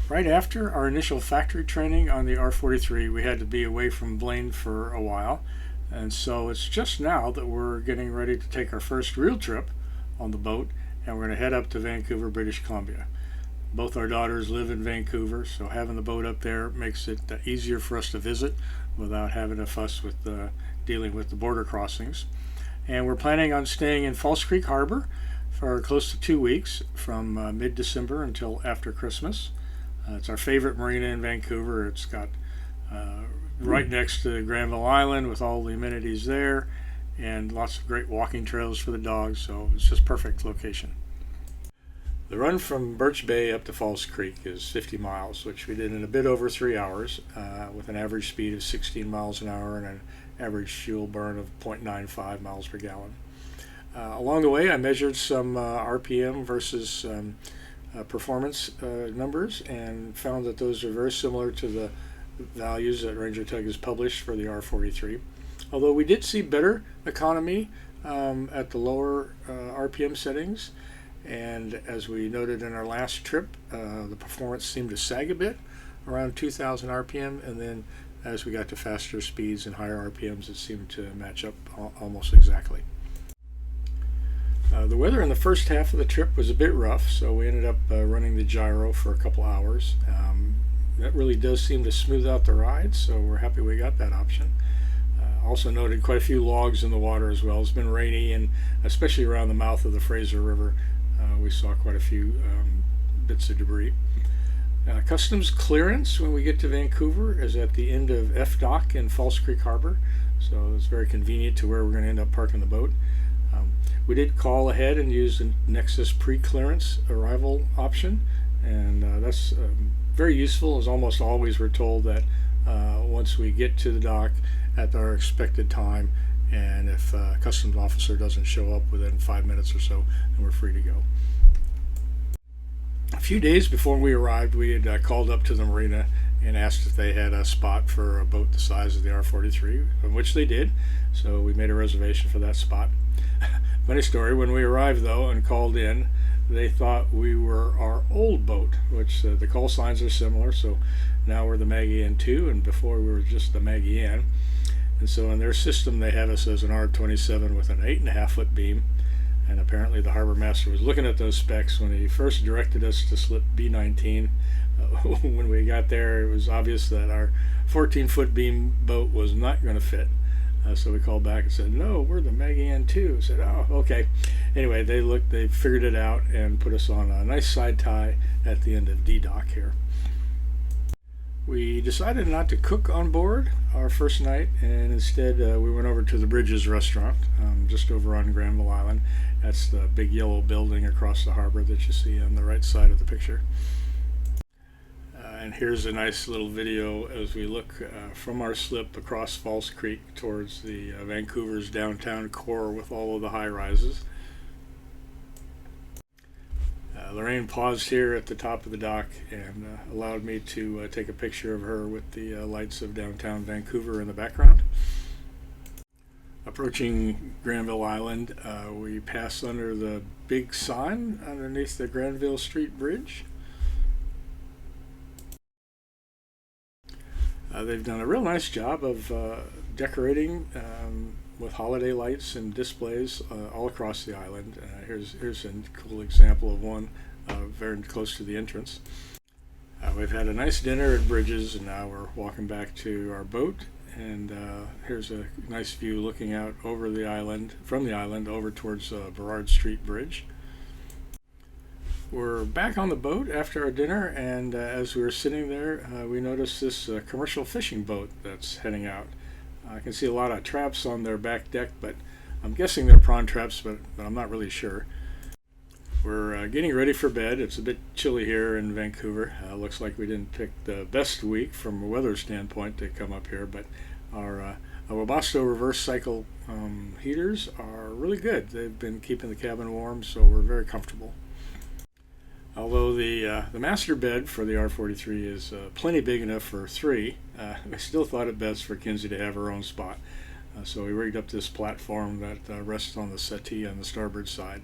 Right after our initial factory training on the R43, we had to be away from Blaine for a while, and so it's just now that we're getting ready to take our first real trip on the boat, and we're going to head up to Vancouver, British Columbia. Both our daughters live in Vancouver, so having the boat up there makes it easier for us to visit without having to fuss with dealing with the border crossings. And we're planning on staying in False Creek Harbor for close to 2 weeks from mid-December until after Christmas. It's our favorite marina in Vancouver. It's got right next to Granville Island with all the amenities there and lots of great walking trails for the dogs, so it's just perfect location. The run from Birch Bay up to False Creek is 50 miles, which we did in a bit over 3 hours with an average speed of 16 miles an hour and an average fuel burn of 0.95 miles per gallon. Along the way, I measured some RPM versus performance numbers and found that those are very similar to the values that Ranger Tug has published for the R43. Although we did see better economy at the lower RPM settings, and as we noted in our last trip, the performance seemed to sag a bit around 2,000 RPM, and then as we got to faster speeds and higher RPMs, it seemed to match up almost exactly. The weather in the first half of the trip was a bit rough, so we ended up running the gyro for a couple hours. That really does seem to smooth out the ride, so we're happy we got that option. Also noted quite a few logs in the water as well. It's been rainy, and especially around the mouth of the Fraser River, we saw quite a few bits of debris. Customs clearance when we get to Vancouver is at the end of F Dock in False Creek Harbor, so it's very convenient to where we're going to end up parking the boat. We did call ahead and use the Nexus pre-clearance arrival option, and that's very useful, as almost always we're told that once we get to the dock at our expected time, and if a customs officer doesn't show up within 5 minutes or so, then we're free to go. A few days before we arrived, we had called up to the marina and asked if they had a spot for a boat the size of the R43, which they did, so we made a reservation for that spot. Funny story, when we arrived though and called in, they thought we were our old boat, which the call signs are similar, so now we're the Maggie N2, and before we were just the Maggie N. And so in their system they had us as an R27 with an 8.5 foot beam, and apparently the harbor master was looking at those specs when he first directed us to slip B19. When we got there, it was obvious that our 14-foot beam boat was not going to fit. So we called back and said, no, we're the Maggie N2. I said, oh, okay. Anyway, they figured it out and put us on a nice side tie at the end of D Dock here. We decided not to cook on board our first night, and instead we went over to the Bridges restaurant just over on Granville Island. That's the big yellow building across the harbor that you see on the right side of the picture. And here's a nice little video as we look from our slip across False Creek towards the Vancouver's downtown core with all of the high rises. Lorraine paused here at the top of the dock and allowed me to take a picture of her with the lights of downtown Vancouver in the background. Approaching Granville Island, we pass under the big sign underneath the Granville Street Bridge. They've done a real nice job of decorating with holiday lights and displays all across the island. Here's a cool example of one very close to the entrance. We've had a nice dinner at Bridges, and now we're walking back to our boat. And here's a nice view looking out over the island, from the island over towards Burrard Street Bridge. We're back on the boat after our dinner, and as we were sitting there, we noticed this commercial fishing boat that's heading out. I can see a lot of traps on their back deck, but I'm guessing they're prawn traps, but I'm not really sure. We're getting ready for bed. It's a bit chilly here in Vancouver. Looks like we didn't pick the best week from a weather standpoint to come up here, but our Webasto reverse cycle heaters are really good. They've been keeping the cabin warm, so we're very comfortable. Although the master bed for the R43 is plenty big enough for three, I still thought it best for Kinsey to have her own spot. So we rigged up this platform that rests on the settee on the starboard side.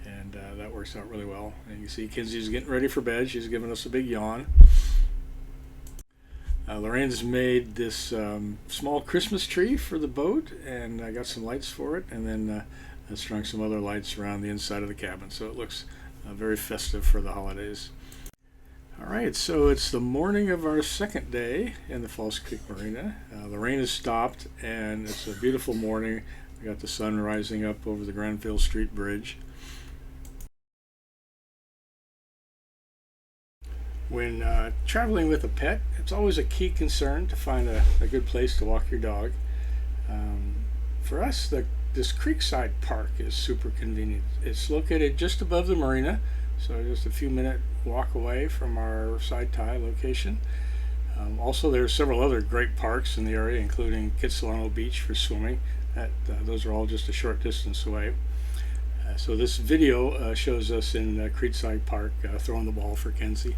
and that works out really well. And you see Kenzie's getting ready for bed. She's giving us a big yawn. Lorraine's made this small Christmas tree for the boat, and I got some lights for it, and then I strung some other lights around the inside of the cabin, so it looks very festive for the holidays. All right, so it's the morning of our second day in the Falls Creek Marina. The rain has stopped, and it's a beautiful morning. We got the sun rising up over the Granville Street Bridge. When traveling with a pet, it's always a key concern to find a good place to walk your dog. For us, this Creekside Park is super convenient. It's located just above the marina, so just a few minute walk away from our side tie location. Also, there are several other great parks in the area, including Kitsilano Beach for swimming. Those are all just a short distance away. So this video shows us in Creekside Park throwing the ball for Kenzie.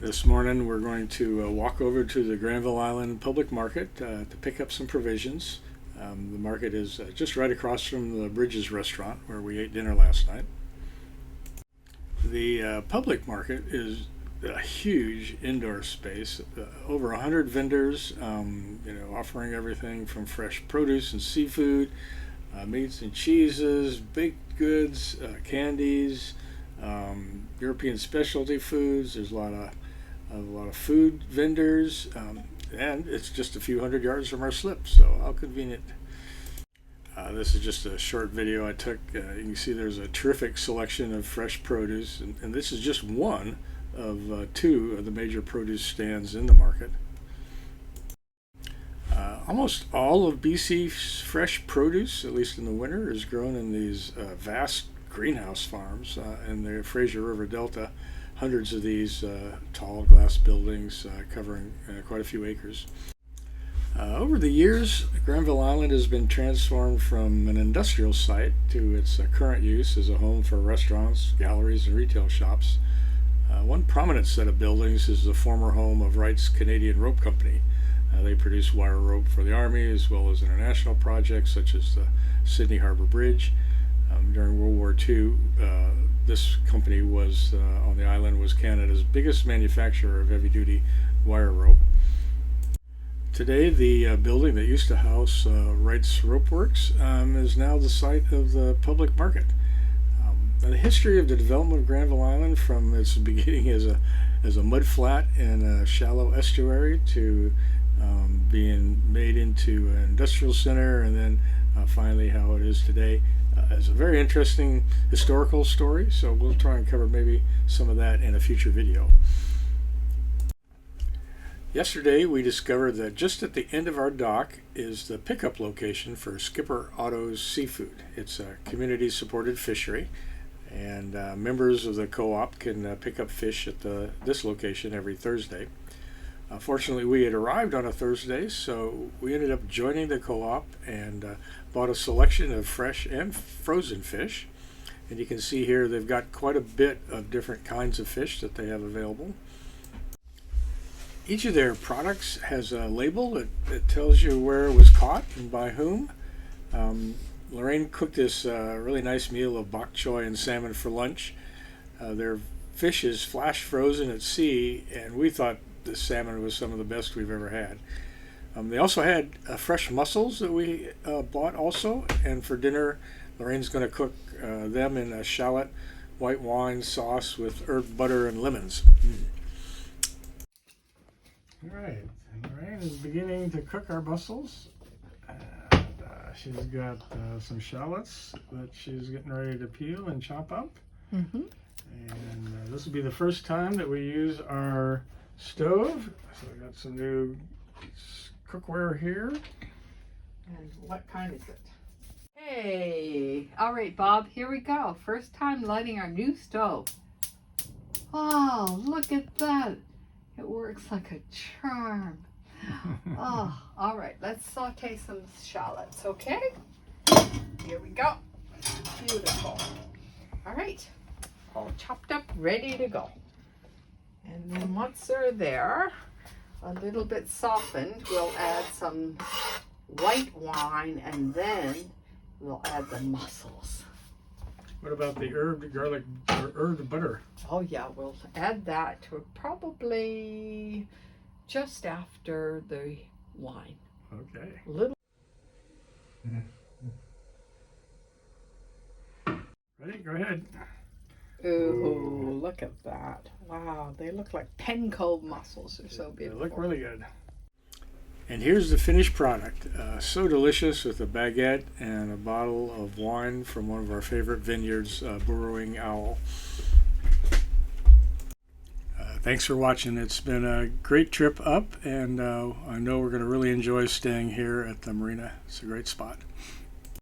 This morning we're going to walk over to the Granville Island Public Market to pick up some provisions. The market is just right across from the Bridges restaurant where we ate dinner last night. The public market is a huge indoor space, over 100 vendors, offering everything from fresh produce and seafood, meats and cheeses, baked goods, candies, European specialty foods. There's a lot of food vendors, and it's just a few hundred yards from our slip, so how convenient. This is just a short video I took. You can see there's a terrific selection of fresh produce, and this is just one of two of the major produce stands in the market. Almost all of BC's fresh produce, at least in the winter, is grown in these vast greenhouse farms in the Fraser River Delta. Hundreds of these tall glass buildings covering quite a few acres. Over the years, Granville Island has been transformed from an industrial site to its current use as a home for restaurants, galleries, and retail shops. One prominent set of buildings is the former home of Wright's Canadian Rope Company. They produce wire rope for the Army as well as international projects such as the Sydney Harbor Bridge. During World War II, this company on the island was Canada's biggest manufacturer of heavy-duty wire rope. Today, the building that used to house Wright's Rope Works is now the site of the public market. The history of the development of Granville Island, from its beginning as a mud flat in a shallow estuary to being made into an industrial center, and then finally how it is today, is a very interesting historical story. So we'll try and cover maybe some of that in a future video. Yesterday we discovered that just at the end of our dock is the pickup location for Skipper Otto's Seafood. It's a community-supported fishery, and members of the co-op can pick up fish at this location every Thursday. Fortunately, we had arrived on a Thursday, so we ended up joining the co-op and bought a selection of fresh and frozen fish. And you can see here they've got quite a bit of different kinds of fish that they have available. Each of their products has a label that tells you where it was caught and by whom. Lorraine cooked this really nice meal of bok choy and salmon for lunch. Their fish is flash frozen at sea, and we thought the salmon was some of the best we've ever had. They also had fresh mussels that we bought also, and for dinner Lorraine's going to cook them in a shallot white wine sauce with herb butter and lemons. All right, Lorraine is beginning to cook our mussels. She's got some shallots that she's getting ready to peel and chop up. Mm-hmm. And this will be the first time that we use our stove. So we got some new cookware here. And what kind is it? Hey, all right, Bob, here we go. First time lighting our new stove. Oh, look at that. It works like a charm. Oh, all right, let's saute some shallots, okay? Here we go. Beautiful. All right, all chopped up, ready to go. And then once they're there, a little bit softened, we'll add some white wine, and then we'll add the mussels. What about the herbed garlic or herbed butter? Oh yeah, we'll add that to probably just after the wine. Okay. Little. Ready? Go ahead. Ooh, look at that. Wow, they look like pen-cold mussels. They're so They beautiful. look really good. And here's the finished product. So delicious, with a baguette and a bottle of wine from one of our favorite vineyards, Burrowing Owl. Thanks for watching. It's been a great trip up, and I know we're going to really enjoy staying here at the marina. It's a great spot.